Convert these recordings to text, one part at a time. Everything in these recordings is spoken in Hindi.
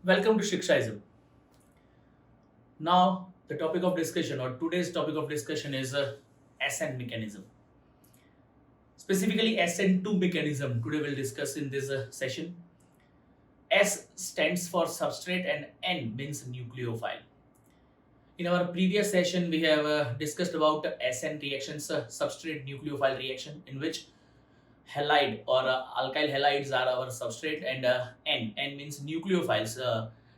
Welcome to Shikshaism. Now, the topic of discussion or today's topic of discussion is SN mechanism. Specifically, SN2 mechanism. Today we'll discuss in this session. S stands for substrate and N means nucleophile. In our previous session, we have discussed about SN reactions, substrate nucleophile reaction, in which halide or alkyl halides are our substrate, and N means nucleophiles.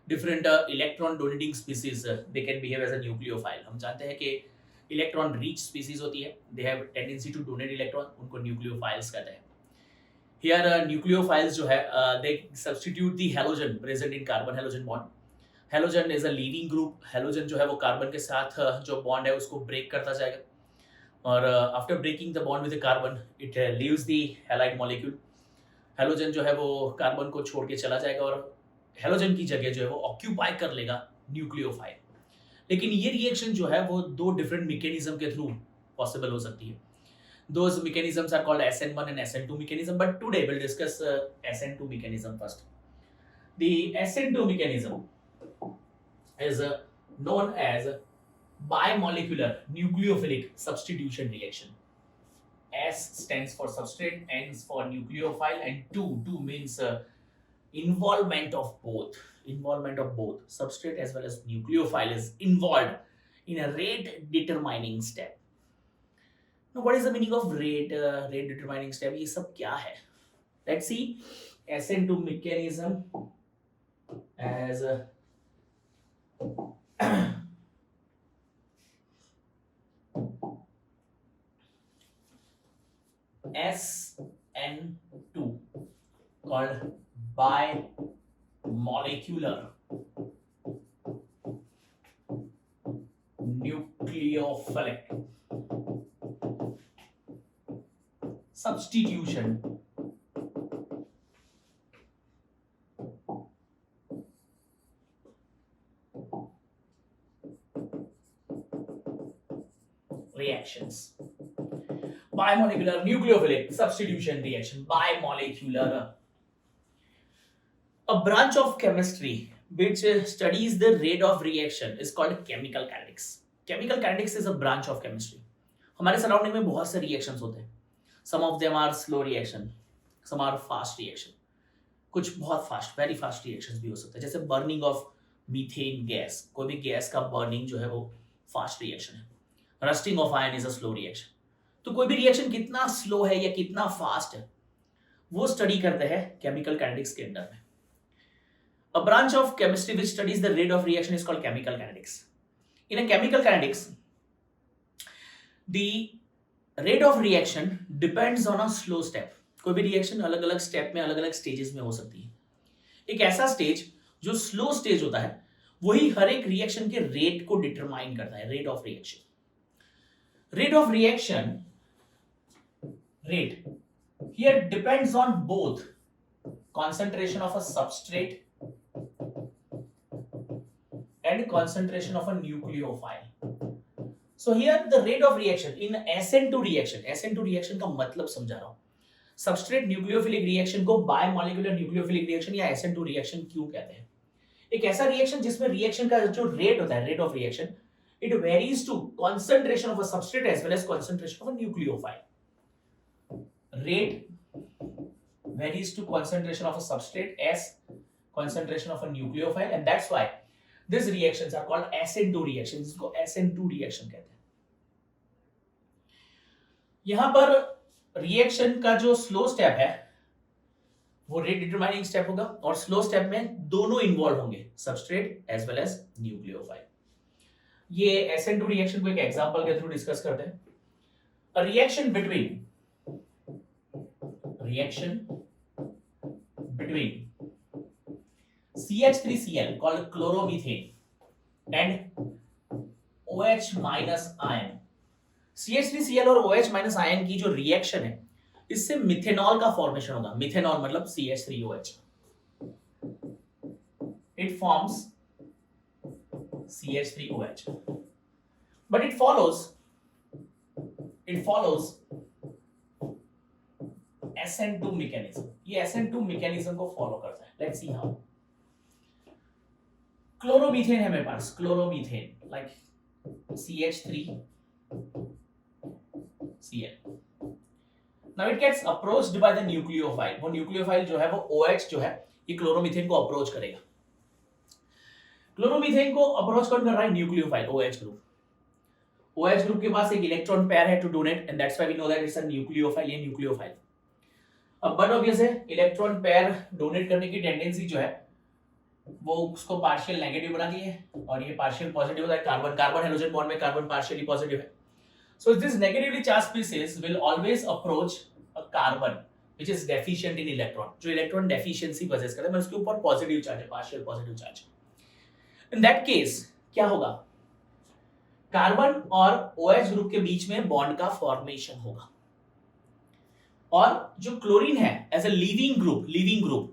Different electron donating species they can behave as a nucleophile. हम जानते हैं कि इलेक्ट्रॉन रिच स्पीसीज होती है, they have tendency to donate electron, उनको न्यूक्लियोफाइल्स कहते हैं. हियर न्यूक्लियोफाइल्स जो है they substitute the halogen present in carbon halogen bond. Halogen is a leaving group. Halogen जो है वो कार्बन के साथ जो बॉन्ड है उसको ब्रेक करता जाएगा, और after breaking the bond with carbon it leaves the halide molecule. Halogen जो है वो कार्बन को छोड़ के चला जाएगा और हैलोजन की जगह जो है वो ऑक्यूपाई कर लेगा न्यूक्लियोफाइल. लेकिन ये रिएक्शन जो है वो दो डिफरेंट मैकेनिज्म के थ्रू पॉसिबल हो सकती है. Those mechanisms are called SN1 and SN2 mechanism, but today we'll discuss SN2 mechanism first. The SN2 mechanism is known as bimolecular nucleophilic substitution reaction. S stands for substrate, N is for nucleophile, and 2 means involvement of both. Involvement of both substrate as well as nucleophile is involved in a rate determining step. Now, what is the meaning of rate determining step? ये सब क्या है? Let's see SN2 mechanism as SN2 called bimolecular nucleophilic substitution reactions. Bimolecular nucleophilic substitution reaction. Bimolecular. A branch of chemistry which studies the rate of reaction is called chemical kinetics. Chemical kinetics is a branch of chemistry. हमारे सराउंडिंग में बहुत से रिएक्शंस होते हैं. Some of them are slow reaction, some are fast reaction. कुछ बहुत फास्ट, वेरी फास्ट रिएक्शंस भी हो सकते हैं, जैसे बर्निंग ऑफ मीथेन गैस. कोई भी गैस का बर्निंग जो है वो फास्ट रिएक्शन है. Rusting of iron is a slow reaction. तो कोई भी रिएक्शन कितना स्लो है या कितना फास्ट है वो स्टडी करते हैं केमिकल काइनेटिक्स के अंदर में. A branch of chemistry which studies the rate of reaction is called chemical kinetics. In a chemical kinetics, the rate of reaction depends on a slow step. कोई भी रिएक्शन अलग अलग स्टेप में, अलग अलग स्टेजेस में हो सकती है. एक ऐसा स्टेज जो स्लो स्टेज होता है वही हर एक रिएक्शन के रेट को डिटरमाइन करता है. Rate of reaction. Rate of reaction, rate here depends on both concentration of a substrate and concentration of a nucleophile. So here the rate of reaction in SN2 reaction. SN2 reaction का मतलब समझा रहा हूं. सबस्ट्रेट न्यूक्लियोफिलिक रिएक्शन को बायोमोलिकुलर न्यूक्लियोफिलिक रिएक्शन या SN2 रिएक्शन क्यों कहते हैं? एक ऐसा रिएक्शन जिसमें रिएक्शन का जो रेट होता है, rate of reaction, it varies to concentration of a substrate as well as concentration of a nucleophile. Rate varies to concentration of a substrate as concentration of a nucleophile, and that's why these reactions are called SN2 reactions. इसको SN2 reaction कहते हैं. यहां पर रिएक्शन का जो स्लो स्टेप है वो रेट डिटरमाइनिंग स्टेप होगा, और स्लो स्टेप में दोनों इन्वॉल्व होंगे, substrate as well as nucleophile. ये SN2 रिएक्शन को एक एग्जांपल के थ्रू डिस्कस करते हैं. A reaction between CH3Cl called chloromethane and OH minus ion. CH3Cl और OH minus ion की जो रिएक्शन है इससे मिथेनॉल का फॉर्मेशन होगा. मिथेनॉल मतलब CH3OH. It forms CH3OH. But it follows SN2 mechanism. ये SN2 mechanism को फॉलो करता है. Let's see how. क्लोरोमीथेन है मेरे पास, chloromethane like CH3Cl. Now it gets approached by the nucleophile. वो न्यूक्लियोफाइल जो है वो OH जो है ये क्लोरोमीथेन को अप्रोच करेगा. क्लोरोमीथेन को अप्रोच कौन कर रहा है? Nucleophile, OH group. OH group के पास एक इलेक्ट्रॉन पेयर है to donate and that's why we know that it's a nucleophile. ये न्यूक्लियोफाइल. अब बट ऑब्वियस है इलेक्ट्रॉन पेयर डोनेट करने की टेंडेंसी जो है वो उसको पार्शियल नेगेटिव बनाती है और ये पार्शियल पॉजिटिव होता है. कार्बन कार्बन हाइड्रोजन बॉन्ड में कार्बन पार्शियली पॉजिटिव है. So this negatively charged species will always approach a carbon which is deficient in electron. जो इलेक्ट्रॉन डेफिशिएंसी possess करता है, उसके ऊपर पॉजिटिव चार्ज है, partial positive charge. In that case क्या होगा? कार्बन और OH ग्रुप के बीच में बॉन्ड का फॉर्मेशन होगा और जो क्लोरीन है एज अ लीविंग ग्रुप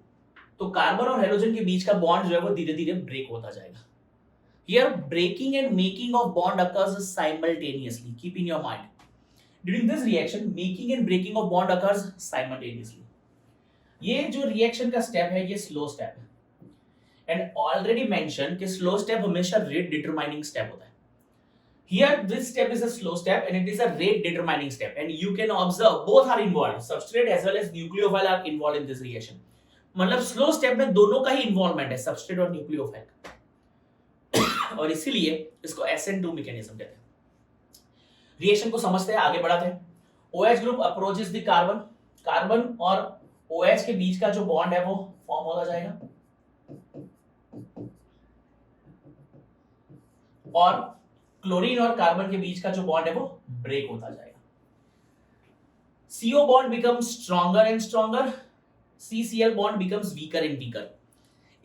तो कार्बन और हाइड्रोजन के बीच का बॉन्ड जो है वो धीरे धीरे ब्रेक होता जाएगा. Here, breaking and making of bond occurs simultaneously. Keep in your mind. During this reaction, making and breaking of bond occurs simultaneously. ये जो reaction का step है, ये slow step है. And already mentioned कि slow step हमेशा rate determining step होता है. Here, this step is a slow step and it is a rate determining step. And you can observe both are involved. Substrate as well as nucleophile are involved in this reaction. मतलब slow step में दोनों का ही involvement है, substrate और nucleophile. और इसीलिए इसको SN2 मैकेनिज्म कहते हैं. रिएक्शन को समझते हैं, आगे बढ़ाते हैं. OH group approaches the carbon. Carbon और OH के बीच का जो बॉन्ड है वो फॉर्म होता जाएगा और क्लोरीन और कार्बन के बीच का जो बॉन्ड है वो ब्रेक होता जाएगा. CO bond becomes stronger and stronger. CCl bond becomes weaker and weaker.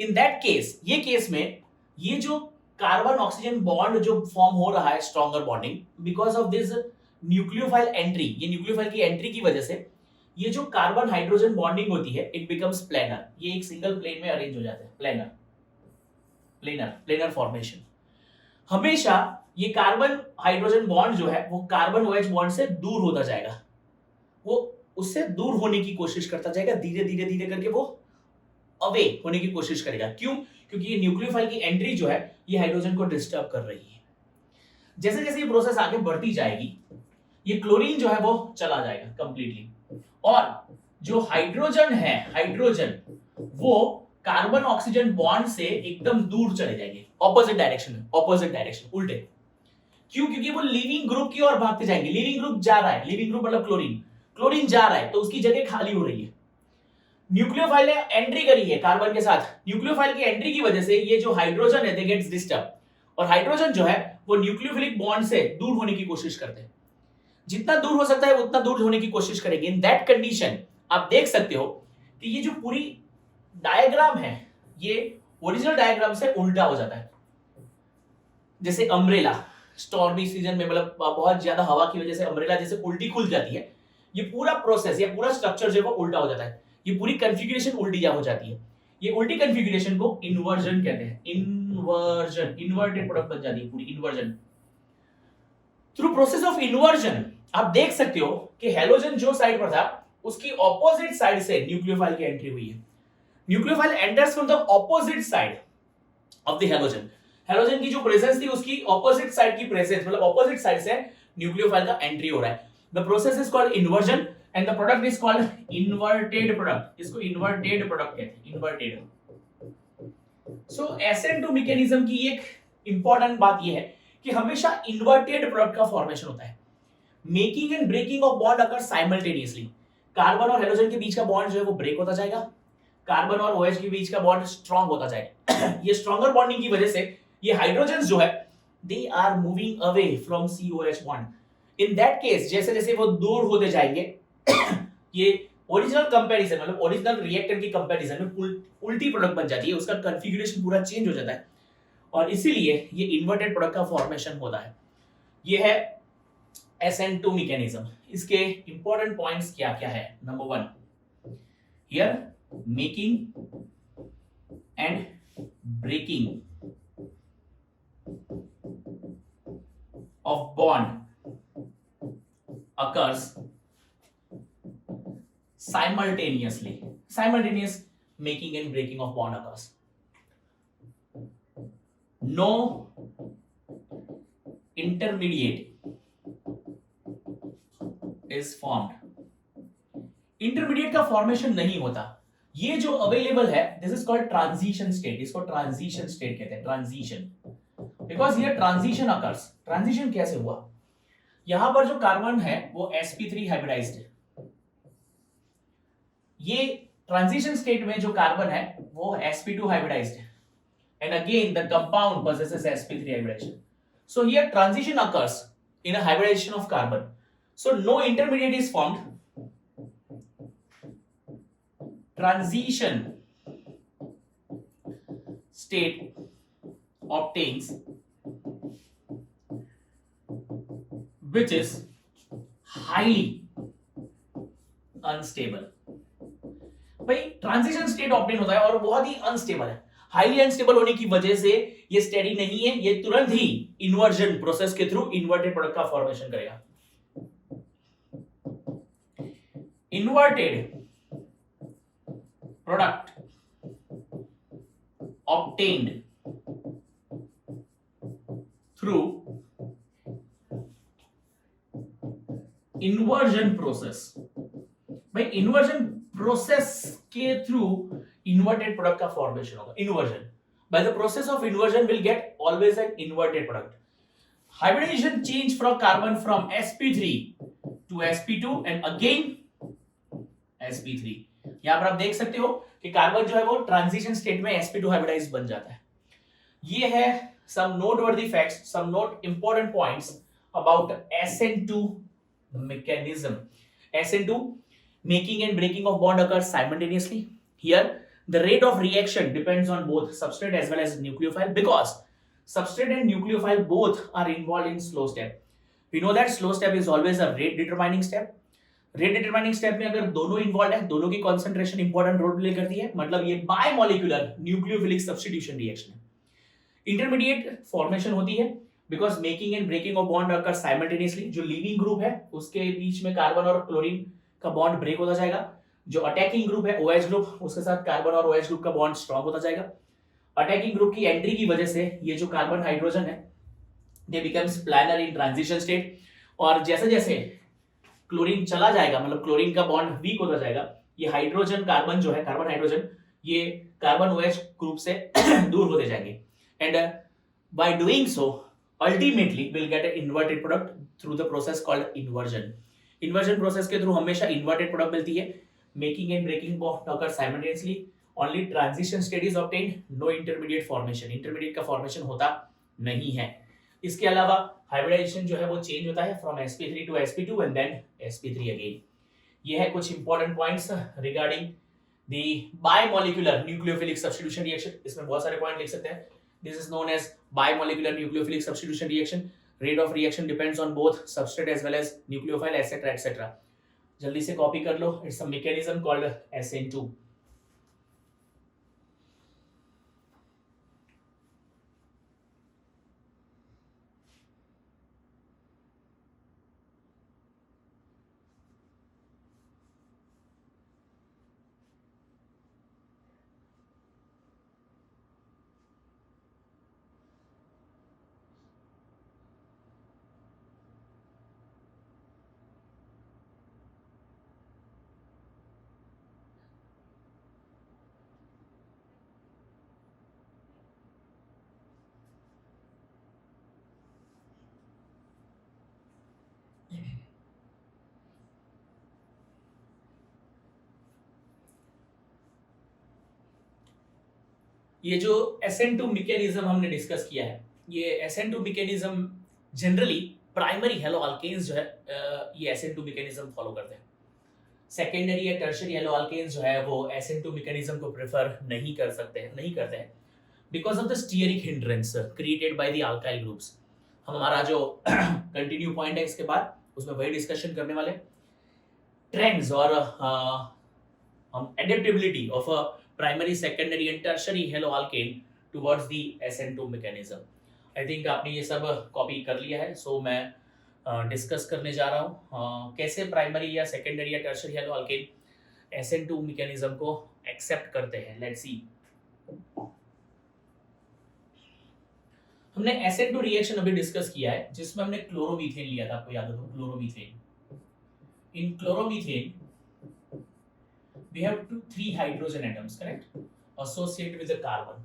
In that case, ये केस में ये जो कार्बन ऑक्सीजन बॉन्ड जो फॉर्म हो रहा है, stronger bonding, because of this nucleophile entry, ये न्यूक्लियोफाइल की एंट्री की वजह से ये जो कार्बन हाइड्रोजन बॉन्डिंग होती है इट बिकम्स प्लेनर. ये एक सिंगल प्लेन में अरेंज हो जाते हैं. Planar formation. हमेशा ये कार्बन हाइड्रोजन बॉन्ड जो है वो कार्बन OH बॉन्ड से दूर होता जाएगा. वो उससे दूर होने की कोशिश करता जाएगा, धीरे धीरे करके वो अवे होने की कोशिश करेगा. क्यों? क्योंकि ये न्यूक्लियोफाइल की एंट्री जो है ये हाइड्रोजन को डिस्टर्ब कर रही है. जैसे जैसे ये प्रोसेस आगे बढ़ती जाएगी ये क्लोरीन जो है वो चला जाएगा कंप्लीटली और जो हाइड्रोजन है, वो कार्बन ऑक्सीजन बॉन्ड से एकदम दूर चले जाएंगे, ऑपोजिट डायरेक्शन, उल्टे. क्यों? क्योंकि वो लिविंग ग्रुप की ओर भागते जाएंगे. लिविंग ग्रुप जा रहा है, लिविंग ग्रुप मतलब क्लोरीन जा रहा है तो उसकी जगह खाली हो रही है. न्यूक्लियोफाइल ने एंट्री करी है कार्बन के साथ. न्यूक्लियोफाइल की एंट्री की वजह से ये जो हाइड्रोजन है दे गेट्स डिस्टर्ब और हाइड्रोजन जो है वो न्यूक्लियोफिलिक बॉन्ड से दूर होने की कोशिश करते हैं. जितना दूर हो सकता है उतना दूर होने की कोशिश करेंगे. इन दैट कंडीशन आप देख सकते हो कि ये जो पूरी डायग्राम है ये ओरिजिनल डायग्राम से उल्टा हो जाता है. जैसे अम्ब्रेला स्टॉर्मी सीजन में, मतलब बहुत ज्यादा हवा की वजह से अम्ब्रेला जैसे उल्टी खुल जाती है, ये पूरा प्रोसेस, ये पूरा स्ट्रक्चर जो है वो उल्टा हो जाता है. ये पूरी कॉन्फ़िगरेशन उल्टी हो जाती है. ये उल्टी कॉन्फ़िगरेशन को इन्वर्जन कहते हैं. इन्वर्टेड प्रोडक्ट बन जाती है पूरी. Inversion. Through process of inversion आप देख सकते हो कि हैलोजन जो साइड पर था उसकी ऑपोजिट साइड से न्यूक्लियोफाइल की एंट्री हुई है. Nucleophile enters from the opposite side of the halogen. Halogen की जो प्रेजेंस थी उसकी ऑपोजिट साइड की प्रेजेंस, मतलब ऑपोजिट साइड से न्यूक्लियोफाइल का एंट्री हो रहा है. The process is called inversion and the product is called inverted product. इसको inverted product कहते हैं, inverted. So SN2 मैकेनिज्म की एक इंपॉर्टेंट बात यह है कि हमेशा inverted product का फॉर्मेशन होता है. Making and breaking of bond occur simultaneously. Carbon और हाइड्रोजन के बीच का बॉन्ड जो है वो ब्रेक होता जाएगा, कार्बन और OH के बीच का बॉन्ड स्ट्रॉन्ग होता जाएगा. ये स्ट्रॉन्गर बॉन्डिंग की वजह से ये हाइड्रोजन जो है they are moving away from COH bond. In that case जैसे जैसे वो दूर होते जाएंगे ये ओरिजिनल कंपैरिजन, मतलब ओरिजिनल रिएक्टर की कंपैरिजन में उल्टी प्रोडक्ट बन जाती है. उसका कॉन्फ़िगरेशन पूरा चेंज हो जाता है और इसीलिए ये इन्वर्टेड प्रोडक्ट का फॉर्मेशन होता है. ये है SN2 मैकेनिज्म. इसके इंपॉर्टेंट पॉइंट्स क्या क्या है? Number 1, here making and breaking of bond occurs simultaneous making and breaking of bond occurs. No intermediate is formed, intermediate का फॉर्मेशन नहीं होता। ये जो अवेलेबल है this is called transition state, इसको ट्रांजिशन स्टेट कहते हैं, transition, because here transition occurs. Transition कैसे हुआ, यहां पर जो कार्बन है वो sp3 हाइब्रिडाइज्ड है, ये ट्रांजिशन स्टेट में जो कार्बन है वो sp2 हाइब्रिडाइज्ड है, and again the compound possesses sp3 hybridization. So here transition occurs in a hybridization of carbon, so no intermediate is formed. Transition state obtains which is highly unstable. भाई ट्रांजिशन स्टेट ऑब्टेन होता है और बहुत ही अनस्टेबल है। हाईली अनस्टेबल होने की वजह से ये स्टेडी नहीं है, ये तुरंत ही इन्वर्जन प्रोसेस के थ्रू इन्वर्टेड प्रोडक्ट का फॉर्मेशन करेगा। Inverted product obtained through inversion process, भाई इन्वर्जन प्रोसेस के थ्रू इन्वर्टेड प्रोडक्ट का फॉर्मेशन होगा। Inversion, by the process of inversion will get always an inverted product. Hybridization change from carbon from sp3 to sp2 and again sp3। यहां पर आप देख सकते हो कि कार्बन जो है वो ट्रांजिशन स्टेट में sp2 हाइब्रिडाइज बन जाता है। ये है some noteworthy facts, some note important points about SN2 mechanism. SN2 making and breaking of bond occurs simultaneously. Here the rate of reaction depends on both substrate as well as nucleophile, because substrate and nucleophile both are involved in slow step. We know that slow step is always a rate determining step. Rate determining step में अगर दोनों इन्वॉल्व है, दोनों की कंसंट्रेशन इंपॉर्टेंट रोल प्ले करती है, मतलब ये बायमोलिक्यूलर न्यूक्लियोफिलिक सब्स्टिट्यूशन रिएक्शन है। इंटरमीडिएट फॉर्मेशन होती है because making and breaking of bond occur simultaneously. जो लीविंग ग्रुप है उसके बीच में कार्बन और क्लोरीन का बॉन्ड ब्रेक होता जाएगा, जो अटैकिंग ग्रुप है OH ग्रुप, उसके साथ कार्बन और OH ग्रुप का बॉन्ड स्ट्रांग होता जाएगा। अटैकिंग ग्रुप की एंट्री की वजह से ये जो कार्बन हाइड्रोजन है they becomes planar in transition state, और जैसे जैसे क्लोरीन चला जाएगा, मतलब क्लोरीन का बॉन्ड वीक होता जाएगा, ये हाइड्रोजन कार्बन जो है, कार्बन हाइड्रोजन, ये कार्बन OH ग्रुप से दूर होते जाएंगे, and by doing so ultimately will get an inverted product through the process called inversion. Inversion process के थ्रू हमेशा इन्वर्टेड प्रोडक्ट मिलती है। Making and breaking bond occur simultaneously, only transition state is obtained, no intermediate formation, intermediate का फॉर्मेशन होता नहीं है। इसके अलावा हाइब्रिडाइजेशन जो है वो चेंज होता है from sp3 to sp2 and then sp3 again. ये है कुछ important points regarding the bimolecular nucleophilic substitution reaction. इसमें बहुत सारे पॉइंट लिख सकते हैं। This is known as bimolecular nucleophilic substitution reaction. Rate of reaction depends on both substrate as well as nucleophile etcetera etcetera. जल्दी से कॉपी कर लो, it's a mechanism called SN2। ये जो SN2 मैकेनिज्म हमने डिस्कस किया है, ये SN2 mechanism generally primary haloalkanes जो है ये SN2 मैकेनिज्म फॉलो करते हैं। सेकेंडरी या टर्शियरी हेलो अल्केन्स जो है वो SN2 मैकेनिज्म को प्रेफर नहीं करते हैं because of the stearic hindrance created by the alkyl groups. हम हमारा जो कंटिन्यू पॉइंट है इसके बाद उसमें वही डिस्कशन करने वाले ट्रेंड्स और हम adaptability of a primary, secondary and tertiary hello alkane towards the SN2 mechanism. I think आपने ये सब कॉपी कर लिया है, सो मैं डिस्कस करने जा रहा हूँ कैसे प्राइमरी या सेकेंडरी या tertiary hello alkane SN2 mechanism को एक्सेप्ट करते हैं। Let's see. हमने SN2 रिएक्शन अभी डिस्कस किया है जिसमें हमने क्लोरोमीथेन लिया था, आपको याद हो तो chloromethane. In chloromethane we have three hydrogen atoms, correct, associated with the carbon.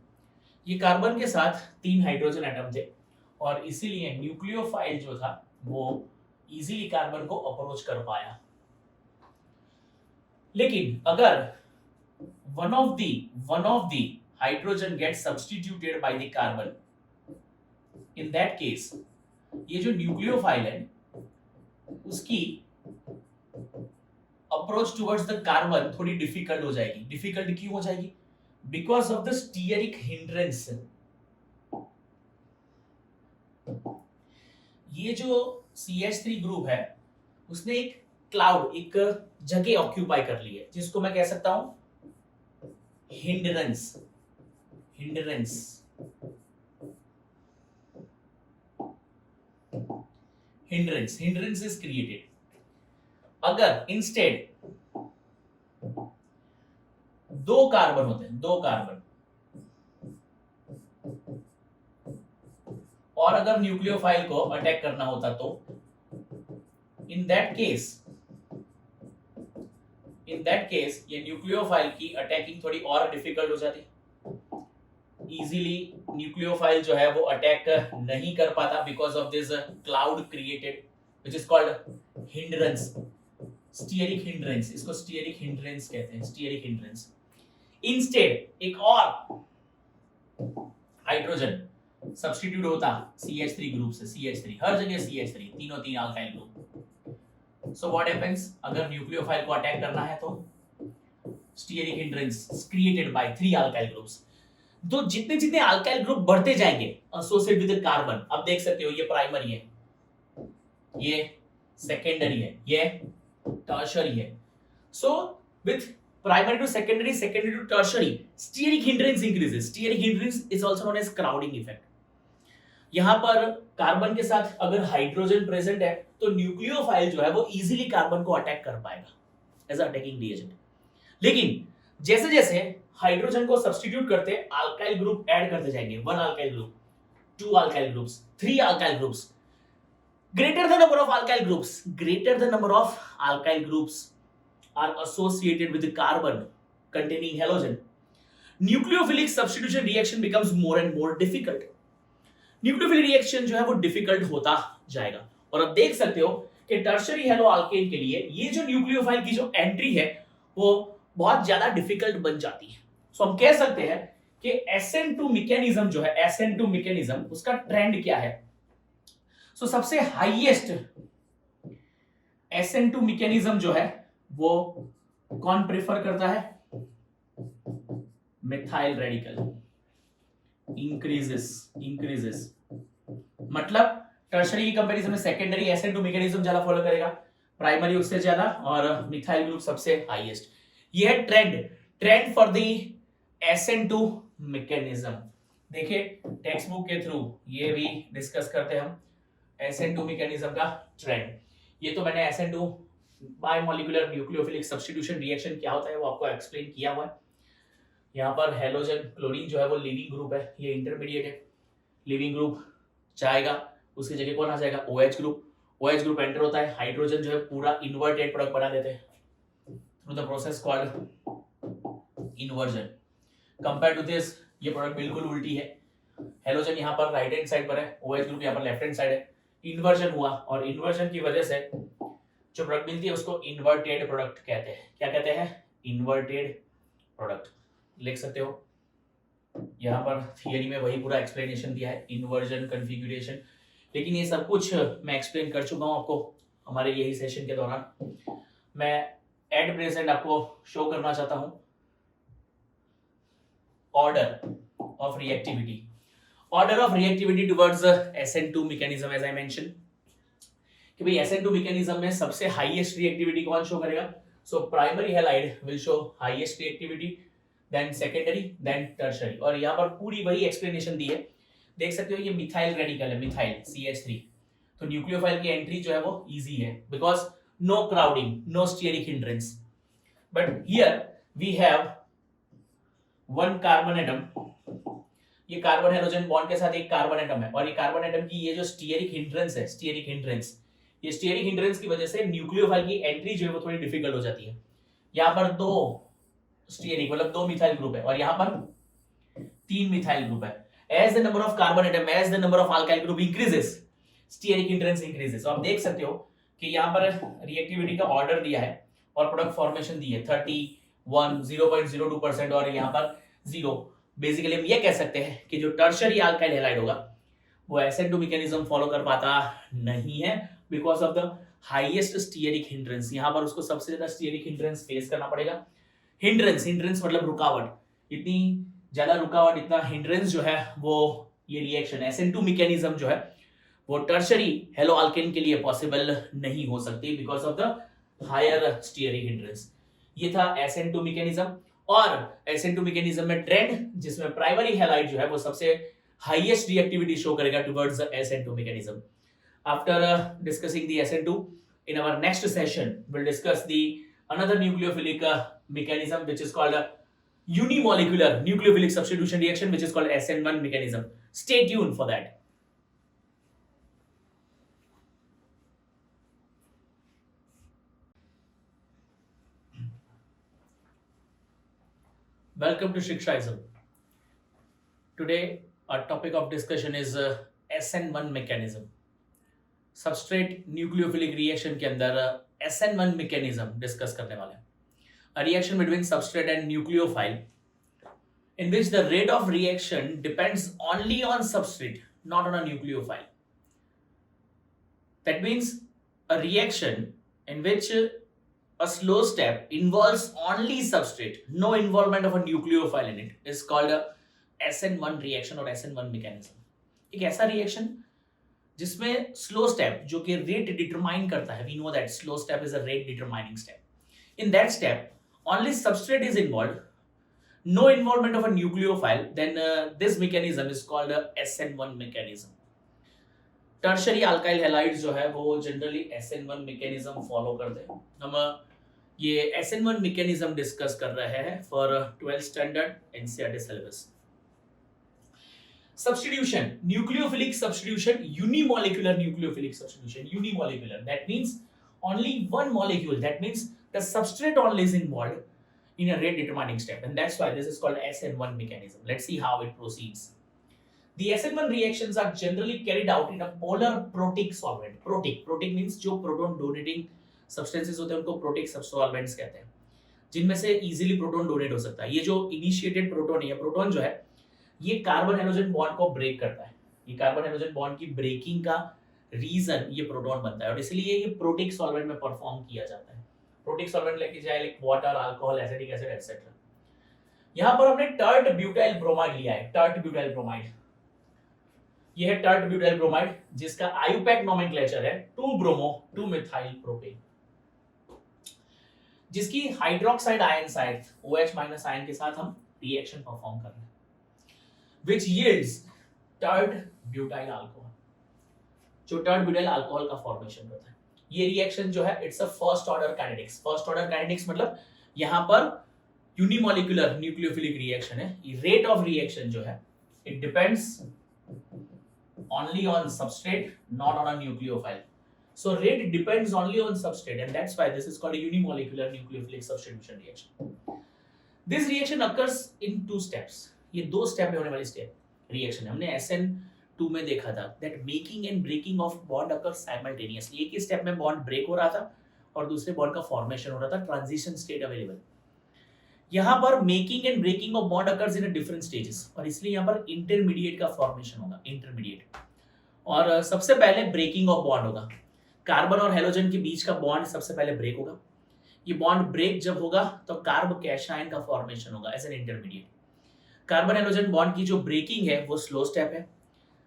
ये कार्बन के साथ 3 हाइड्रोजन एटम थे और इसीलिए न्यूक्लियोफाइल जो था वो इजीली कार्बन को अप्रोच कर पाया. लेकिन अगर one of the hydrogen gets substituted by the carbon, in that case ये जो न्यूक्लियोफाइल है उसकी अप्रोच टुवर्ड्स द कार्बन थोड़ी डिफिकल्ट हो जाएगी. डिफिकल्ट क्यों हो जाएगी? Because of the stearic hindrance. ये जो CH3 ग्रुप है उसने एक क्लाउड, एक जगह ऑक्यूपाई कर ली है जिसको मैं कह सकता हूं hindrance. Hindrance hindrance is created. अगर इंस्टेड दो कार्बन होते हैं, दो कार्बन, और अगर न्यूक्लियोफाइल को अटैक करना होता तो इन दैट केस ये न्यूक्लियोफाइल की अटैकिंग थोड़ी और डिफिकल्ट हो जाती. इजीली न्यूक्लियोफाइल जो है वो अटैक नहीं कर पाता because of this cloud created which is called hindrance, stearic hindrance. इसको स्टीयरिक हिंड्रेंस कहते हैं, स्टीयरिक हिंड्रेंस. इंस्टेड एक और हाइड्रोजन सब्स्टिट्यूट होता CH3 ग्रुप से. CH3 हर जगह CH3, तीनों तीन alkyl group. So what happens? अगर न्यूक्लियोफाइल को अटैक करना है तो stearic hindrance created by 3 alkyl groups. तो जितने जितने अल्काइल ग्रुप बढ़ते जाएंगे एसोसिएटेड विद कार्बन, आप देख सकते हो ये प्राइमरी है, ये सेकेंडरी है, ये टर्शियरी है. So with primary to secondary, secondary to tertiary, steric hindrance increases. Steric hindrance is also known as crowding effect. यहां पर कार्बन के साथ अगर हाइड्रोजन प्रेजेंट है तो न्यूक्लियोफाइल जो है वो इजीली कार्बन को अटैक कर पाएगा एज अ अटैकिंग रिएजेंट. लेकिन जैसे जैसे हाइड्रोजन को सब्स्टिट्यूट करते अल्काइल ग्रुप ऐड करते जाएंगे, 1 alkyl group, 2 alkyl groups, 3 alkyl groups, greater the number of alkyl groups, greater the number of alkyl groups are associated with the carbon containing halogen, nucleophilic substitution reaction becomes more and more difficult. Nucleophilic reaction जो है वो डिफिकल्ट होता जाएगा. और अब देख सकते हो कि टर्शियरी हेलो अल्केन के लिए ये जो न्यूक्लियोफाइल की जो एंट्री है वो बहुत ज्यादा डिफिकल्ट बन जाती है. सो हम कह सकते हैं कि SN2 मैकेनिज्म जो है, SN2 मैकेनिज्म, उसका ट्रेंड क्या है? सो सबसे हाईएस्ट SN2 मैकेनिज्म जो है वो कौन प्रेफर करता है? Methyl radical increases. मतलब टर्शियरी की कंपैरिजन में सेकेंडरी SN2 मैकेनिज्म ज्यादा फॉलो करेगा, प्राइमरी उससे ज्यादा, और मिथाइल ग्रुप सबसे हाईएस्ट. ये है trend for the SN2 mechanism. देखिए टेक्स्ट बुक के थ्रू ये भी डिस्कस करते हैं हम SN2 मैकेनिज्म का ट्रेंड. ये तो मैंने SN2 biomolecular nucleophilic substitution reaction क्या होता है वो आपको एक्सप्लेन किया हुआ है. यहाँ पर हेलोजन क्लोरीन जो है वो लीविंग ग्रुप है, ये इंटरमीडिएट है. लीविंग ग्रुप जाएगा, उसकी जगह कौन आ जाएगा? OH group. OH group enter होता है, हाइड्रोजन जो है पूरा इन्वर्टेड प्रोडक्ट बना देते हैं through the process called inversion. Compare to this ये प्रोडक्ट बिल्कुल उल्टी है. हेलोजन यहाँ पर राइट हैंड साइड पर है, OH ग्रुप यहाँ पर लेफ्ट हैंड साइड है. इन्वर्जन हुआ और इन्वर्जन की वजह से जो प्रोडक्ट मिलती है उसको इन्वर्टेड प्रोडक्ट कहते हैं. क्या कहते हैं? Inverted product. लिख सकते हो, यहाँ पर थियरी में वही पूरा एक्सप्लेनेशन दिया है, इन्वर्जन, कॉन्फ़िगरेशन. लेकिन ये सब कुछ मैं एक्सप्लेन कर चुका हूँ आपको हमारे यही सेशन के दौरान. मैं एट प्रेजेंट आपको शो करना चाहता हूँ order of reactivity. Order of reactivity towards SN2 mechanism. As I mention कि भाई SN2 मैकेनिज्म में सबसे हाईएस्ट रिएक्टिविटी कौन शो करेगा? So primary halide will show highest reactivity, then secondary, then tertiary. और यहाँ पर पूरी वही एक्सप्लेनेशन दी है. देख सकते हो ये मिथाइल रेडिकल है, मिथाइल CH3. तो न्यूक्लियोफाइल की एंट्री जो है वो इजी है because no crowding, no steric hindrance. But here we have 1 carbon atom. ये कार्बन हाइड्रोजन बॉन्ड के साथ एक कार्बन एटम है, और ये कार्बन एटम की ये जो स्टीयरिक हिंड्रेंस है, स्टीयरिक हिंड्रेंस, ये स्टीयरिक हिंड्रेंस की वजह से न्यूक्लियोफाइल की एंट्री जो है वो थोड़ी डिफिकल्ट हो जाती है। यहाँ पर दो स्टीयरिक मतलब दो मिथाइल ग्रुप है, और यहाँ पर तीन मिथाइल ग्रुप है। As the number of carbon atom, as the number of alkyl group increases, steric hindrance increases. आप देख सकते हो कि यहाँ पर रिएक्टिविटी का ऑर्डर दिया है और प्रोडक्ट फॉर्मेशन दी है 31 0.02% और यहाँ पर 0। बेसिकली हम ये कह सकते हैं कि जो टर्शियरी अल्काइल हैलाइड होगा वो SN2 मैकेनिज्म फॉलो कर पाता नहीं है because of the highest stearic hindrance. यहाँ पर उसको सबसे ज्यादा स्टीयरिक हिंड्रेंस फेस करना पड़ेगा। हिंड्रेंस मतलब रुकावट, इतनी ज्यादा रुकावट, इतना हिंड्रेंस जो है वो ये रिएक्शन SN2 मैकेनिज्म जो है वो टर्शियरी हेलो अल्केन के लिए पॉसिबल नहीं हो सकती because of the higher steric hindrance. ये था SN2 मैकेनिज्म। और SN2 मैकेनिज्म में ट्रेंड जिसमें प्राइमरी हैलाइड जो है वो सबसे हाईएस्ट रिएक्टिविटी शो करेगा towards the SN2 mechanism. After discussing the SN2 in our next session we'll discuss the another nucleophilic mechanism which is called a unimolecular nucleophilic substitution reaction which is called SN1 mechanism. Stay tuned for that. Welcome to Shikshaism. Today our topic of discussion is SN1 mechanism. Substrate nucleophilic reaction के अंदर SN1 mechanism डिस्कस करने वाले हैं. A reaction between substrate and nucleophile in which the rate of reaction depends only on substrate, not on a nucleophile. That means a reaction in which a slow step involves only substrate, no involvement of a nucleophile in it, is called a SN1 reaction or SN1 mechanism. एक ऐसा रिएक्शन जिसमें स्लो स्टेप जो कि रेट डिटरमाइन करता है, we know that slow step is a rate determining step. In that step only substrate is involved, no involvement of a nucleophile, then this mechanism is called SN1 mechanism. Tertiary alkyl halides जो है वो जनरली SN1 मैकेनिज्म फॉलो करते हैं। हम ये SN1 मैकेनिज्म डिस्कस कर रहे हैं for 12th standard NCERT syllabus. Substitution, nucleophilic substitution, unimolecular nucleophilic substitution, unimolecular. That means only one molecule. That means the substrate only is involved in a rate determining step, and that's why this is called SN1 mechanism. Let's see how it proceeds. The SN1 reactions are generally carried out in a polar protic solvent. Protic means जो proton donating substances होते हैं उनको protic solvents कहते हैं, जिनमें से easily proton donate हो सकता है। ये जो initiated proton है, proton जो है ये कार्बन हाइड्रोजन बॉन्ड को ब्रेक करता है। ये कार्बन हाइड्रोजन बॉन्ड की ब्रेकिंग का रीजन ये प्रोटॉन बनता है और इसलिए ये प्रोटिक सॉल्वेंट में परफॉर्म किया जाता है। प्रोटिक सॉल्वेंट लेके जाए like water, alcohol, acetic acid etcetera. यहां पर हमने टर्ट ब्यूटाइल ब्रोमाइड लिया है, टर्ट ब्यूटाइल ब्रोमाइड। ये है टर्ट ब्यूटाइल ब्रोमाइड जिसका आईयूपैक नोमेनक्लेचर है 2 ब्रोमो 2 मिथाइल प्रोपेन, जिसकी hydroxide ion side OH- ion के साथ हम रिएक्शन परफॉर्म कर रहे हैं which yields tert butyl alcohol, जो tert butyl alcohol का फॉर्मेशन होता है। ये रिएक्शन जो है it's a first order kinetics. First order kinetics मतलब यहाँ पर यूनिमोलिकुलर न्यूक्लियोफिलिक रिएक्शन है। ये रेट ऑफ रिएक्शन जो है it depends only on substrate, not on a nucleophile. So rate depends only on substrate, and that's why this is called a unimolecular nucleophilic substitution reaction. This reaction occurs in 2 steps. ये 2 स्टेप में होने वाली स्टेप रिएक्शन है। हमने SN2 में देखा था that making and breaking of bond occur simultaneously. एक ही स्टेप में बॉन्ड ब्रेक हो रहा था और दूसरे बॉन्ड का फॉर्मेशन हो रहा था, ट्रांजिशन स्टेट अवेलेबल। यहाँ पर making and breaking of bond occurs in different stages और इसलिए यहाँ पर इंटरमीडिएट का फॉर्मेशन होगा, इंटरमीडिएट। और सबसे पहले ब्रेकिंग ऑफ बॉन्ड होगा। कार्बन और हेलोजन के बीच का बॉन्ड सबसे पहले ब्रेक होगा। ये बॉन्ड ब्रेक जब होगा तो कार्ब कैशन का फॉर्मेशन होगा as an intermediate. Carbon halogen bond की जो ब्रेकिंग है वो स्लो स्टेप है।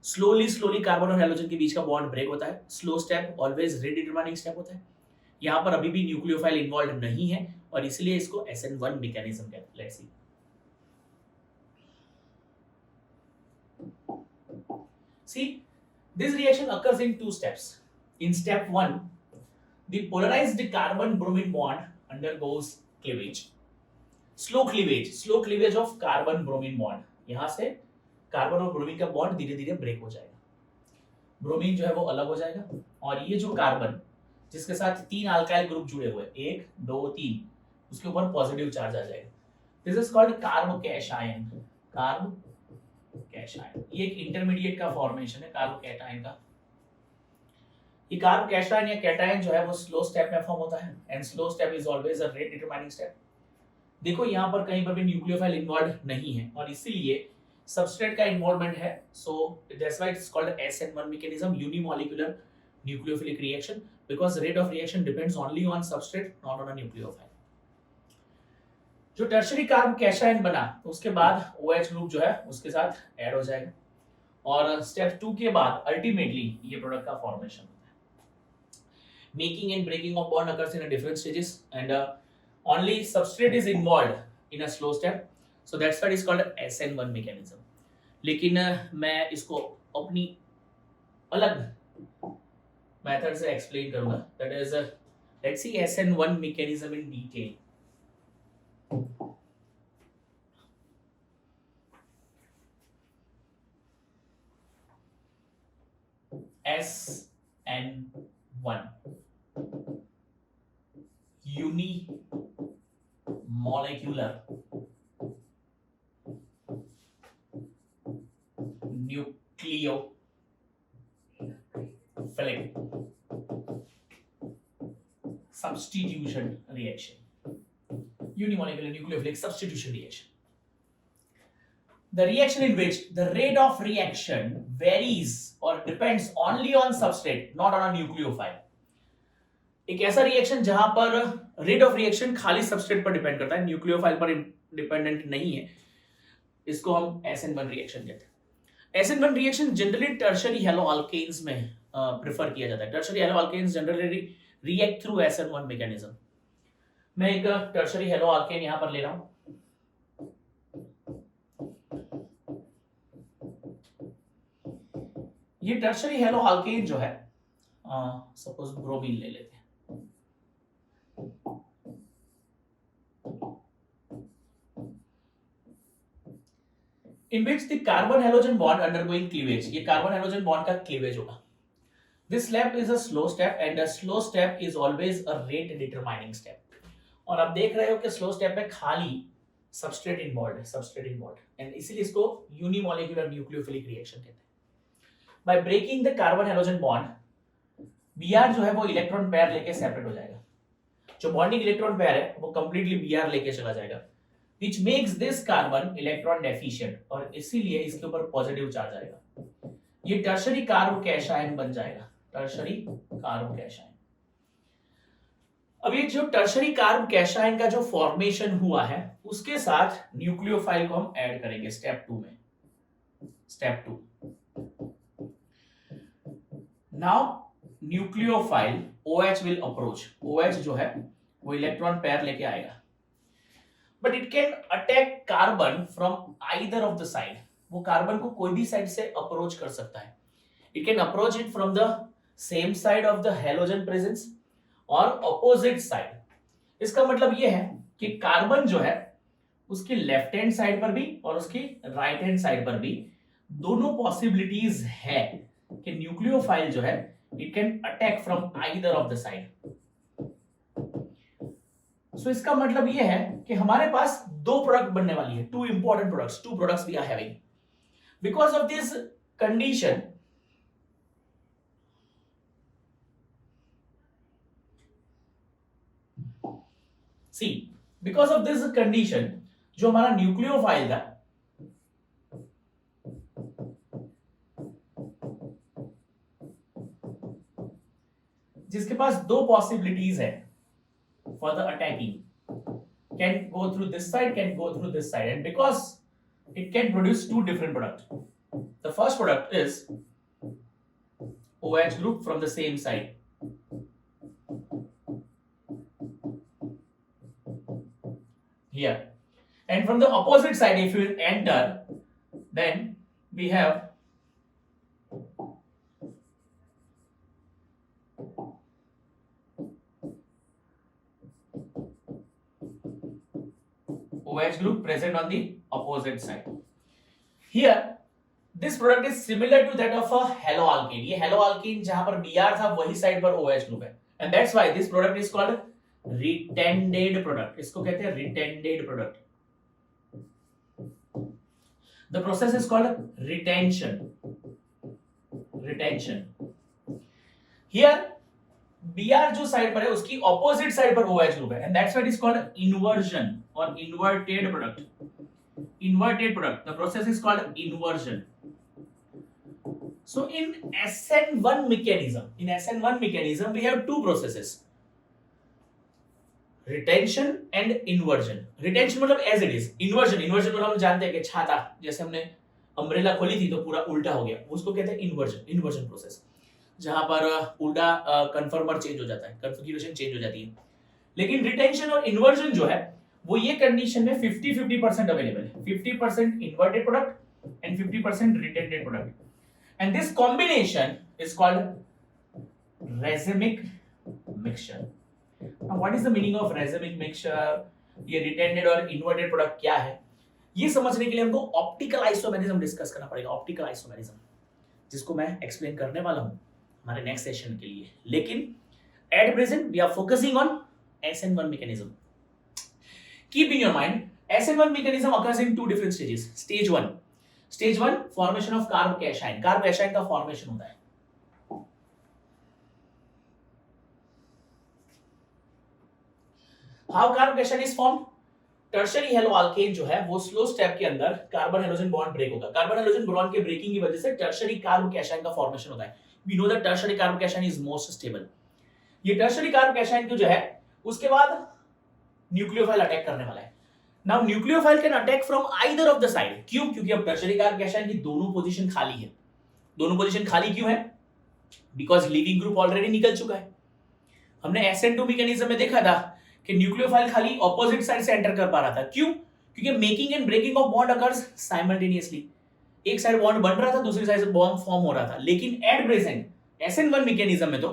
स्लोली कार्बन और हेलोजन के बीच का बॉन्ड ब्रेक होता है। Slow step always rate determining step होता है। यहाँ पर अभी भी न्यूक्लियोफाइल इन्वॉल्व नहीं है और इसलिए इसको SN1 मैकेनिज्म कहते हैं। Let's see. See, this reaction occurs in 2 steps. In step 1, the polarized carbon bromine bond undergoes cleavage. Slow cleavage of carbon bromine bond. यहाँ से कार्बन और ब्रोमीन का बॉन्ड धीरे धीरे ब्रेक हो जाएगा, ब्रोमीन जो है वो अलग हो जाएगा, और ये जो कार्बन जिसके साथ 3 अल्काइल ग्रुप जुड़े हुए 1 2 3, उसके ऊपर पॉजिटिव चार्ज आ जाएगा। This is called carbocation. Carbocation ये एक इंटरमीडिएट का फॉर्मेशन है कार्बोकैटायन का। ये कार्बोकैटायन या कैटायन जो है वो स्लो स्टेप में फॉर्म होता है, and slow step is always a rate determining step. देखो यहाँ पर कहीं पर भी न्यूक्लियोफाइल इन्वॉल्व नहीं है, और इसीलिए सबस्ट्रेट का इन्वॉल्वमेंट है, so that's why it's called SN1 mechanism, unimolecular nucleophilic reaction, because rate of reaction depends only on substrate, not on a nucleophile. जो टर्शरी कार्बोकैटायन बना तो उसके बाद OH ग्रुप जो है उसके साथ ऐड हो जाएगा, और स्टेप 2 के बाद अल्टीमेटली ये प्रोडक्ट का फॉर्मेशन होता है। Making and breaking of bond occurs in a different stages, and only substrate is involved in a slow step, so that's why it's called SN1 mechanism. लेकिन मैं इसको अपनी अलग मेथड से एक्सप्लेन करूंगा, that is let's see SN1 mechanism in detail. SN1 unimolecular nucleophilic substitution reaction. Unimolecular nucleophilic substitution reaction. The reaction in which the rate of reaction varies or depends only on substrate, not on a nucleophile. एक ऐसा रिएक्शन जहां पर रेट ऑफ रिएक्शन खाली सबस्ट्रेट पर डिपेंड करता है, न्यूक्लियोफाइल पर डिपेंडेंट नहीं है, इसको हम SN1 रिएक्शन कहते हैं। SN1 reaction generally tertiary haloalkanes में प्रेफर किया जाता है। Tertiary haloalkanes generally react through SN1 mechanism. मैं एक टर्शरी हेलो अल्केन यहां पर ले रहा हूं, ये टर्शरी हेलो अल्केन जो है सपोज ब्रोमीन ले लेते हैं, in which the carbon halogen bond undergoing cleavage, ये कार्बन हेलोजन बॉन्ड का क्लीवेज होगा। This step is a slow step, and a slow step is always a rate determining step. और आप देख रहे हो कि स्लो स्टेप में खाली सबस्ट्रेट इन्वॉल्व है, सबस्ट्रेट इन्वॉल्व, एंड इसीलिए इसको यूनिमॉलिक्यूलर न्यूक्लियोफिलिक रिएक्शन कहते हैं। By breaking the carbon halogen bond, Br जो है वो इलेक्ट्रॉन पेयर लेके सेपरेट हो जाएगा, जो बॉन्डिंग इलेक्ट्रॉन पेयर है वो कंप्लीटली Br लेके चला जाएगा, which makes this carbon electron deficient, और इसीलिए इसके ऊपर पॉजिटिव चार्ज आएगा, ये टर्शरी कार्बोकैटायन बन जाएगा, टर्शरी कार्बोकैटायन। अब ये जो टर्शरी कार्बोकैटायन का जो फॉर्मेशन हुआ है उसके साथ न्यूक्लियोफाइल को हम ऐड करेंगे स्टेप 2 में। Step 2, now nucleophile OH will approach, OH जो है वो इलेक्ट्रॉन पेयर लेके आएगा, but it can attack carbon from either of the side, वो कार्बन को कोई भी साइड से अप्रोच कर सकता है। It can approach it from the same side of the halogen presence और अपोजिट साइड। इसका मतलब ये है कि कार्बन जो है उसकी लेफ्ट हैंड साइड पर भी और उसकी राइट हैंड साइड पर भी दोनों पॉसिबिलिटीज है कि न्यूक्लियोफाइल जो है it can attack from either of the side. So इसका मतलब ये है कि हमारे पास दो प्रोडक्ट बनने वाली है, two important products, two products we are having. Because of this condition C, because of this condition जो हमारा न्यूक्लियोफाइल था जिसके पास दो पॉसिबिलिटीज है for the attacking, can go through this side, can go through this side, and because it can produce two different products. The first product is OH group from the same side, here, and from the opposite side if you enter, then we have OH group present on the opposite side. Here this product is similar to that of a halo alkane. ये हेलो अल्केन जहां पर Br था वही साइड पर OH ग्रुप है, and that's why this product is called retained product. इसको कहते हैं retained product. The process is called retention. Retention. Here Br जो साइड पर है उसकी ऑपोजिट साइड पर OH ग्रुप है, and that's why it is called inversion और inverted product. Inverted product. The process is called inversion. So in SN1 mechanism, we have two processes: retention and inversion. Retention मतलब as it is. Inversion मतलब हम जानते हैं कि छाता जैसे हमने अम्ब्रेला खोली थी तो पूरा उल्टा हो गया, उसको कहते हैं इन्वर्जन प्रोसेस, जहां पर उल्टा कन्फर्मर चेंज हो जाता है, कन्फिग्यूरेशन चेंज हो जाती है. लेकिन रिटेंशन और इन्वर्जन जो है वो ये कंडीशन में 50-50% अवेलेबल है. 50% inverted product and 50% retained product, and this combination is called racemic mixture. Now what is the meaning of racemic mixture? ये रिटेंडेड और इन्वर्टेड प्रोडक्ट क्या है, ये समझने के लिए हमको ऑप्टिकल आइसोमेरिज्म डिस्कस करना पड़ेगा. ऑप्टिकल आइसोमेरिज्म जिसको मैं एक्सप्लेन करने वाला हूं हमारे नेक्स्ट सेशन के लिए. लेकिन at present we are focusing on SN1 mechanism. Keep in your mind, SN1 mechanism occurs in two different stages. Stage 1 formation of carbocation. Carbocation का formation होता है. How carbocation is formed? Tertiary halo alkane जो है वो स्लो स्टेप के अंदर कार्बन हाइड्रोजन बॉन्ड ब्रेक होगा. कार्बन हाइड्रोजन बॉन्ड के ब्रेकिंग की वजह से टर्शरी कार्बोकैशन का फॉर्मेशन होता है. We know that tertiary carbocation is most stable. ये टर्शरी कार्बोकैशन जो है उसके बाद न्यूक्लियोफाइल अटैक करने वाला है. Now nucleophile can attack from either of the side. क्यों? क्योंकि अब टर्शरी कार्बोकैशन की दोनों पोजीशन खाली है. दोनों पोजीशन खाली क्यों है? बिकॉज लीविंग ग्रुप ऑलरेडी निकल चुका है. हमने SN2 मैकेनिज्म में देखा था कि न्यूक्लियोफाइल खाली ऑपोजिट साइड से एंटर कर पा रहा था. क्यों? क्योंकि making and breaking of bond occurs simultaneously. एक साइड बॉन्ड बन रहा था, दूसरी साइड से बॉन्ड फॉर्म हो रहा था. लेकिन एट प्रेजेंट SN1 मैकेनिज्म में तो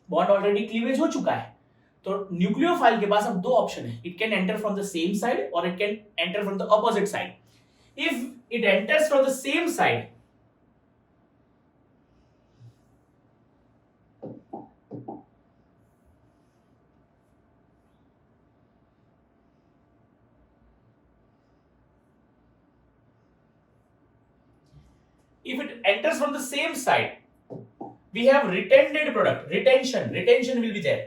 बॉन्ड ऑलरेडी क्लीवेज हो चुका है. तो न्यूक्लियोफाइल के पास अब दो ऑप्शन है. It can enter from the same side और it can enter from the opposite side. If it enters from the same side, we have retended product. Retention will be there.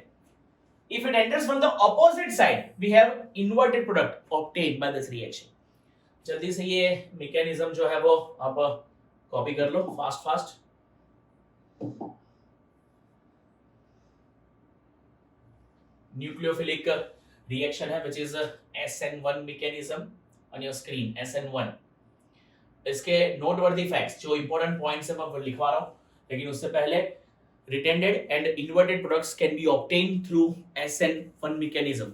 If it enters from the opposite side, we have inverted product obtained by this reaction. जल्दी से ये मैकेनिज्म जो है वो आप कॉपी कर लो फास्ट. न्यूक्लियोफिलिक रिएक्शन है which is SN1 mechanism on your screen. SN1. इसके नोटवर्दी फैक्ट्स जो इंपॉर्टेंट पॉइंट्स है मैं लिखवा रहा हूं, लेकिन उससे पहले retended and inverted products can be obtained through SN1 mechanism.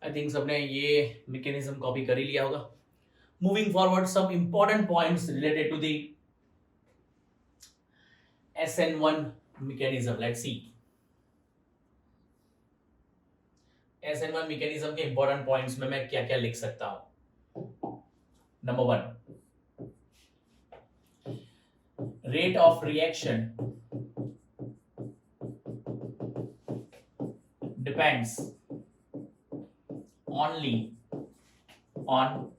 I think सबने ये मैकेनिज्म कॉपी कर ही लिया होगा. Moving forward, some important points related to the SN1 mechanism. Let's see. SN1 mechanism के इंपॉर्टेंट पॉइंट्स में मैं क्या क्या लिख सकता हूं. Number 1, rate of reaction depends only on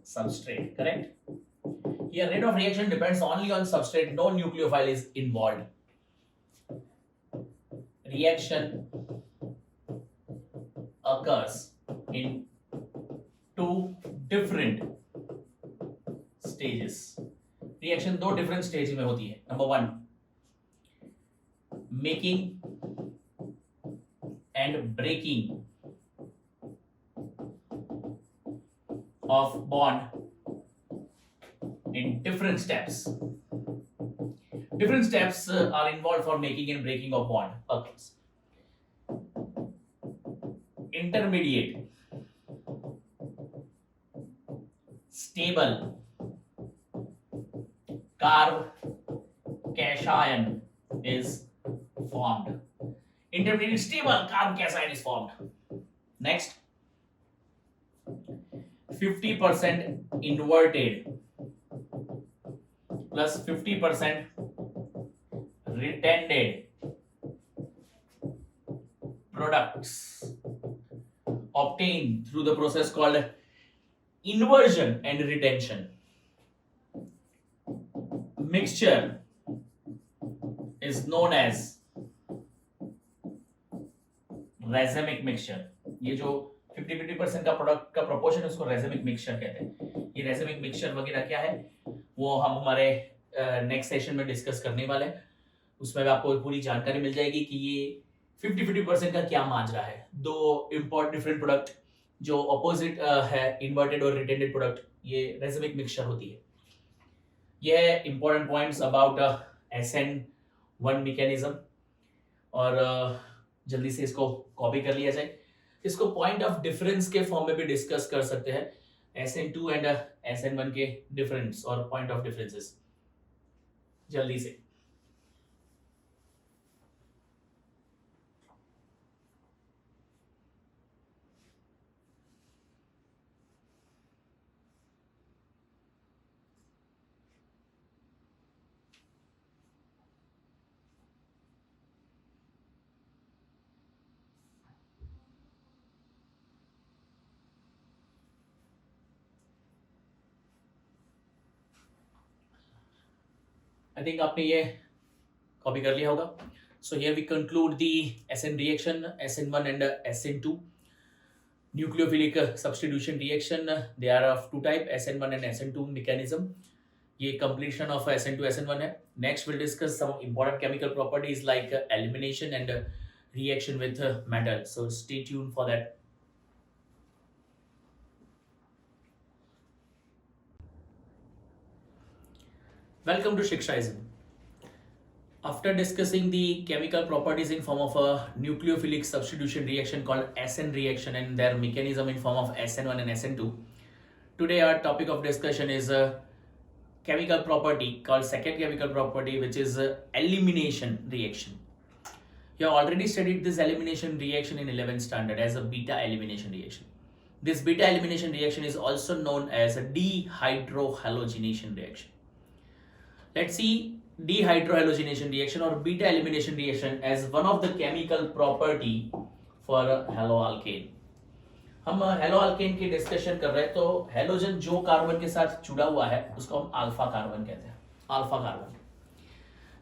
substrate, correct? Here rate of reaction depends only on substrate, no nucleophile is involved. Reaction occurs in two different stages. Reaction दो डिफरेंट स्टेज में होती है. Number 1, making and breaking of bond in different steps. Different steps are involved for making and breaking of bond occurs. Intermediate, stable carb-cation is formed. Intermediate stable carb-cation is formed. Next, 50% inverted plus 50% retended products obtained through the process called inversion and retention. Mixture is known as racemic mixture. ये जो 50-50% का प्रोडक्ट का प्रोपोर्शन है उसको रेजेमिक मिक्सचर कहते हैं. ये रेजेमिक मिक्सचर वगैरह क्या है वो हम हमारे नेक्स्ट सेशन में डिस्कस करने वाले हैं. उसमें आपको पूरी जानकारी मिल जाएगी कि ये 50-50% का क्या माजरा है. दो इम्पोर्ट डिफरेंट प्रोडक्ट जो अपोजिट है, इन्वर्टेड और रिटेंडेड प्रोडक्ट, ये रेजेमिक मिक्सचर होती है. ये है important points about SN1 mechanism. और जल्दी से इसको कॉपी कर लिया जाए. इसको पॉइंट ऑफ डिफरेंस के फॉर्म में भी डिस्कस कर सकते हैं. SN2 एंड SN1 के डिफरेंस और पॉइंट ऑफ डिफरेंसेस जल्दी से. I think आपने ये कॉपी कर लिया होगा. So here we conclude the SN reaction, SN1 and SN2 nucleophilic substitution reaction. They are of two type, SN1 and SN2 mechanism. ये completion of SN2 SN1 है. Next we'll discuss some important chemical properties like elimination and reaction with metal. So stay tuned for that. Welcome to Shikshaism. After discussing the chemical properties in form of a nucleophilic substitution reaction called SN reaction and their mechanism in form of SN1 and SN2, today our topic of discussion is a chemical property called second chemical property, which is elimination reaction. You have already studied this elimination reaction in 11th standard as a beta elimination reaction. This beta elimination reaction is also known as a dehydrohalogenation reaction. Let's see dehydrohalogenation reaction or beta elimination reaction as one of the chemical property for haloalkane. हम हेलोअल्केन की डिस्कशन कर रहे हैं. तो हेलोजन जो कार्बन के साथ जुड़ा हुआ है उसको हम अल्फा कार्बन कहते हैं. Alpha carbon.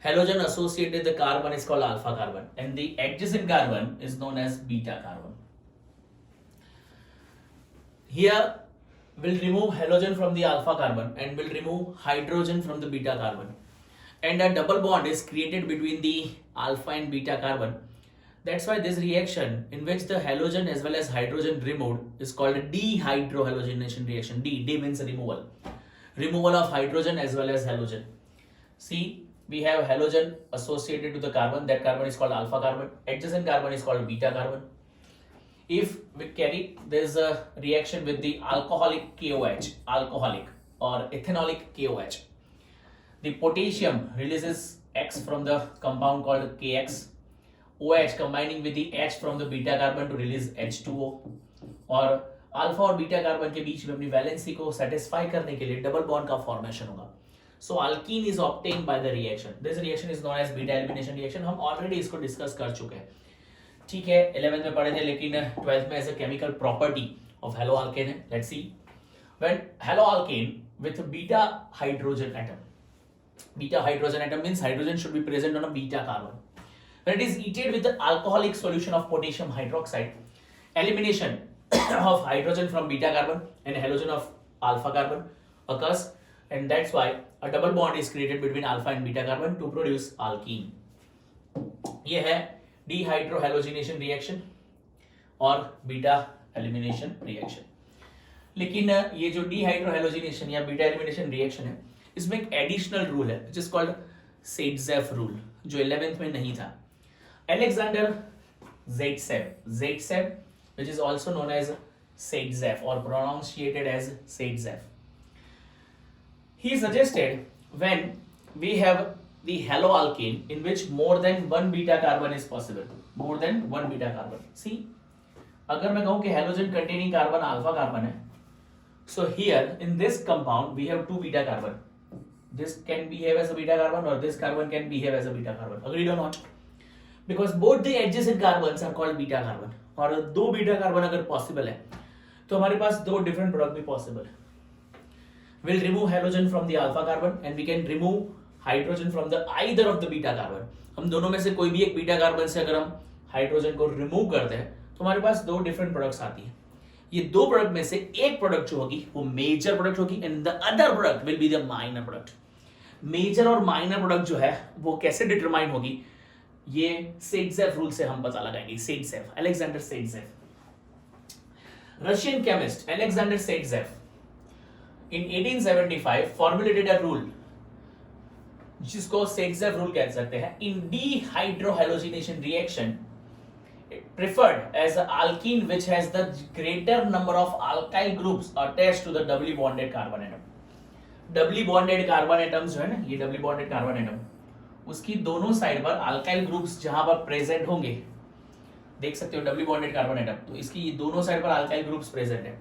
Halogen associated the carbon is called alpha carbon and the adjacent carbon is known as beta carbon. Here we'll remove halogen from the alpha carbon and we'll remove hydrogen from the beta carbon, and a double bond is created between the alpha and beta carbon. That's why this reaction in which the halogen as well as hydrogen removed is called a dehydrohalogenation reaction. D means removal. Removal of hydrogen as well as halogen. See, we have halogen associated to the carbon. That carbon is called alpha carbon. Adjacent carbon is called beta carbon. If we carry, there's a reaction with the alcoholic KOH, alcoholic or ethanolic KOH. The potassium releases X from the compound called KX. OH combining with the H from the beta carbon to release H2O. और अल्फा और बीटा कार्बन के बीच में अपनी वैलेंसी को सेटिस्फाई करने के लिए डबल बॉन्ड का फॉर्मेशन होगा. So alkene is obtain by the reaction. This reaction is known as beta elimination reaction. हम ऑलरेडी इसको डिस्कस कर चुके हैं. ठीक है 11th में पढ़े थे, लेकिन 12th में as a chemical property of halo alkane है. Let's see. When halo alkane with beta hydrogen atom. Beta hydrogen atom means hydrogen should be present on a beta carbon. When it is heated with the alcoholic solution of potassium hydroxide, elimination of hydrogen from beta carbon and halogen of alpha carbon occurs, and that's why a double bond is created between alpha and beta carbon to produce alkene. ये है dehydrohalogenation reaction और beta elimination reaction. लेकिन ये जो डीहाइड्रोहेलोजिनेशन या बीटा एलिमिनेशन रिएक्शन है, इसमें एक एडिशनल रूल है which is called Saytzeff rule, जो 11th में नहीं था. Alexander Zaitsev which is also known as Seytzeff or pronunciated as Seytzeff. He suggested when we have the haloalkane in which more than one beta carbon is possible, more than one beta carbon. See, अगर मैं कहूं कि halogen containing carbon alpha carbon है, so here in this compound we have two beta carbon. This can behave as a beta carbon or this carbon can behave as a beta carbon. Agreed or not? Because both the adjacent carbons are called beta carbon. और दो बीटा कार्बन अगर पॉसिबल है तो हमारे पास दो डिफरेंट प्रोडक्ट भी पॉसिबल है. We'll remove halogen from the alpha carbon and we can remove hydrogen from the either of the beta carbon. हम दोनों में से कोई भी एक बीटा कार्बन से अगर हम हाइड्रोजन को रिमूव करते हैं तो हमारे पास दो डिफरेंट प्रोडक्ट्स आती है. ये दो प्रोडक्ट में से एक प्रोडक्ट जो होगी वो मेजर प्रोडक्ट होगी and the other product will be the minor product. Major और माइनर प्रोडक्ट जो है वो कैसे डिटरमाइन होगी, ये सेडजेफ रूल से हम पता लगाएंगे. सेडजेफ, Alexander सेडजेफ, Russian chemist Alexander सेडजेफ in 1875 formulated a rule जिसको सेडजेफ रूल कह सकते हैं. in dehydrohalogenation reaction preferred as an alkene which has the greater number of alkyl groups attached to the doubly bonded carbon atom. doubly bonded carbon atoms जो है ना, ये doubly bonded carbon atom, उसकी दोनों साइड पर अल्काइल ग्रुप्स जहां पर प्रेजेंट होंगे, देख सकते हो डबली बॉन्डेड कार्बन एटम, तो इसकी दोनों साइड पर अल्काइल ग्रुप्स प्रेजेंट है.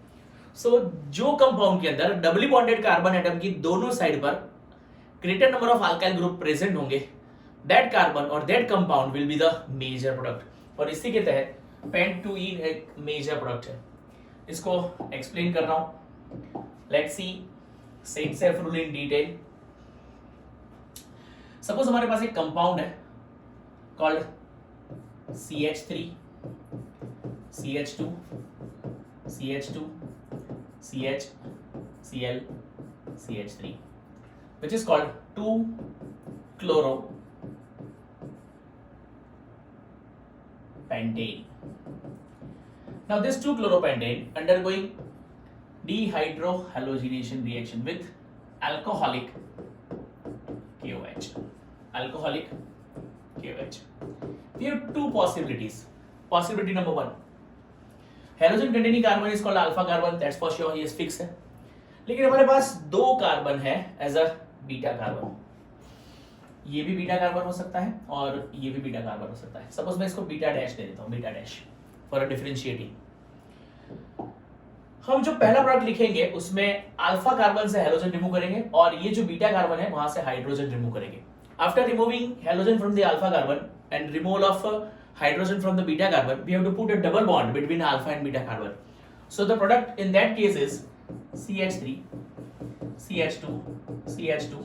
सो जो कंपाउंड के अंदर डबली बॉन्डेड कार्बन एटम की दोनों साइड पर greater number of alkyl group present होंगे, दैट कार्बन और that compound will be the major product. और इसी के तहत पेंटुईन एक मेजर प्रोडक्ट है. इसको एक्सप्लेन कर रहा हूं. Let's see सेडजेफ rule in detail. Suppose हमारे पास एक कंपाउंड है called CH3, CH2, CH2, CH, Cl, CH3, which is called 2-chloropentane. Now this 2-chloropentane undergoing dehydrohalogenation reaction with alcoholic KOH. Alcoholic KOH. We have two possibilities. Possibility number one, halogen containing carbon is called alpha carbon. That's for sure. ये फिक्स है. लेकिन हमारे पास दो कार्बन है एज अ बीटा कार्बन. ये भी बीटा कार्बन हो सकता है और ये भी बीटा कार्बन हो सकता है. सपोज मैं इसको बीटा डैश दे देता हूँ, beta dash for a differentiating. हम जो पहला प्रोडक्ट लिखेंगे उसमें अल्फा कार्बन से हेलोजन रिमूव करेंगे और ये जो बीटा कार्बन है वहां से हाइड्रोजन रिमूव करेंगे. After removing halogen from the alpha carbon and removal of hydrogen from the beta carbon, we have to put a double bond between alpha and beta carbon. So the product in that case is CH3, CH2, CH2,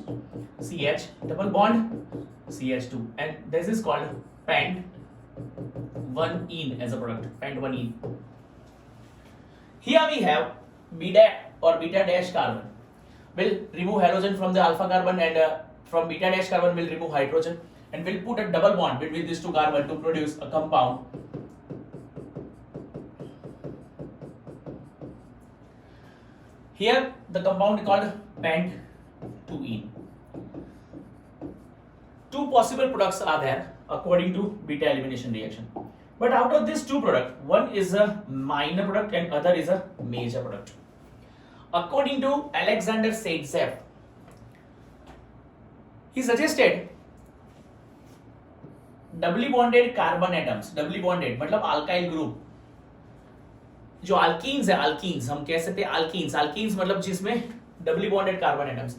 CH, double bond CH2, and this is called pent-1-ene as a product, pent-1-ene. Here we have beta or beta dash carbon will remove halogen from the alpha carbon and from beta dash carbon will remove hydrogen. And we'll put a double bond between these two carbon to produce a compound. Here the compound is called pent-2-ene. Two possible products are there according to beta elimination reaction. But out of these two products, one is a minor product and other is a major product. According to Alexander Seytzeff, he suggested doubly bonded carbon atoms, doubly bonded मतलब अल्काइल ग्रुप, जो अल्कीन्स है, अल्कीन्स हम कह सकते हैं अल्कीन्स, अल्कीन्स मतलब जिसमें डबली बॉन्डेड कार्बन एटम्स,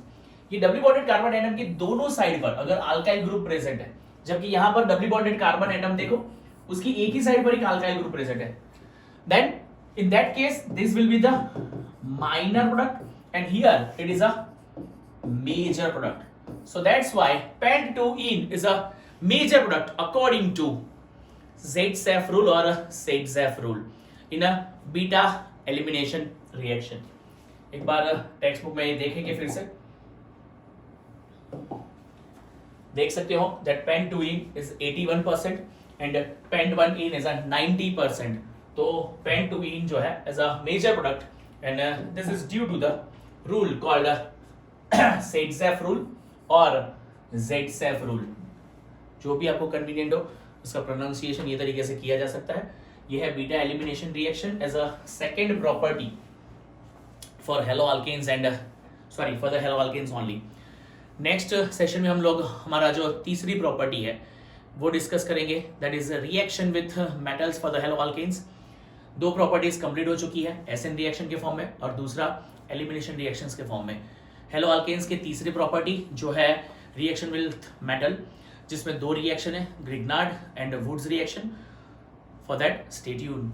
ये डबली बॉन्डेड कार्बन एटम की दोनों साइड पर अगर अल्काइल ग्रुप प्रेजेंट है, जबकि यहां पर डबली बॉन्डेड कार्बन एटम देखो उसकी एक ही साइड पर एक अल्काइल ग्रुप प्रेजेंट है, then in that case this will be the minor product and here it is a major product. So that's why pent-2-ene is a major product according to Zaitsev rule or Zaitsev rule in a beta elimination reaction. एक बार टेक्स्ट बुक में ये देखेंगे फिर से, देख सकते हो that pent-2-ene is 81% and pent-1-ene is a 90%. तो pent-2-ene जो है as a major product and this is due to the rule called Zaitsev rule और Zaitsev rule. जो भी आपको कन्वीनियंट हो उसका प्रोनाउंसिएशन ये तरीके से किया जा सकता है. ये है beta elimination reaction as a second property for haloalkanes and sorry for the haloalkanes only. Next session में हम लोग हमारा जो तीसरी प्रॉपर्टी है वो डिस्कस करेंगे, that is reaction with metals for the haloalkanes. दो प्रॉपर्टीज कंप्लीट हो चुकी है, एसएन रिएक्शन के फॉर्म में और दूसरा एलिमिनेशन रिएक्शंस के फॉर्म में. हेलो अल्केन्स की तीसरी प्रॉपर्टी जो है रिएक्शन विथ मेटल, जिसमें दो रिएक्शन है, Grignard and Wurtz reaction. For that stay tuned.